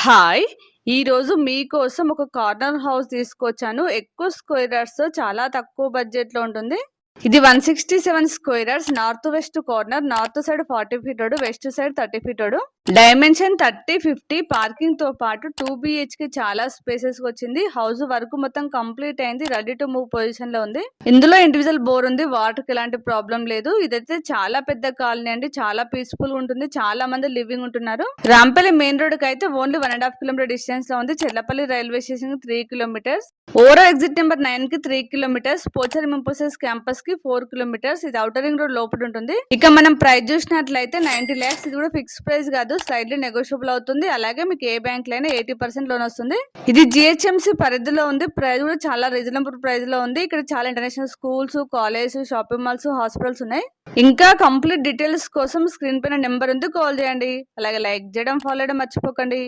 Hi! ఈరోజు మీకోసం ఒక కార్నర్ హౌస్ తీసుకొచ్చాను. ఎక్కువ స్క్వేర్ యార్డ్స్‌తో చాలా తక్కువ బడ్జెట్‌లో ఉంటుంది. ఇది 167 square yards north west corner. North side 40 feet road, west side 30 feet road. Dimension 30, 50 parking తో పాటు 2 BHK చాలా స్పేసెస్ వచ్చింది. హౌస్ వర్క్ మొత్తం కంప్లీట్ అయింది. రెడీ టు మూవ్ పొజిషన్ లో ఉంది. ఇందులో ఇండివిజువల్ బోర్ ఉంది. వాటర్ కి ఎలాంటి ప్రాబ్లం లేదు. ఇదైతే చాలా పెద్ద కాలనీ అండి. చాలా పీస్ఫుల్ గా ఉంటుంది. చాలా మంది లివింగ్ ఉంటున్నారు. రాంపల్లి మెయిన్ రోడ్ కి అయితే ఓన్లీ 1.5 కిలోమీటర్ డిస్టెన్స్ లో ఉంది. Chellapalli railway station 3 kilometres. Overall exit number 9 కి 3 కిలోమీటర్స్. పోచర్ ఇంపోసిస్ క్యాంపస్ కి 4 కిలోమీటర్స్. ఇది ఔటర్ రింగ్ రోడ్ లోపల ఉంటుంది. ఇక మనం ప్రైస్ చూసినట్లయితే 90 lakhs. ఇది కూడా ఫిక్స్ ప్రైస్ కాదు, స్లైడ్లీ నెగోషియబుల్ అవుతుంది. అలాగే మీకు ఏ బ్యాంక్ లో అయినా 80% లోన్ వస్తుంది. ఇది GHMC పరిధిలో ఉంది. ప్రైస్ కూడా చాలా రీజనబుల్ ప్రైస్ లో ఉంది. ఇక్కడ చాలా international schools, college, shopping malls, hospitals ఉన్నాయి. ఇంకా కంప్లీట్ డీటెయిల్స్ కోసం స్క్రీన్ పైన నెంబర్ ఉంది, కాల్ చేయండి. అలాగే లైక్ చేయడం, ఫాలో చేయడం మర్చిపోకండి.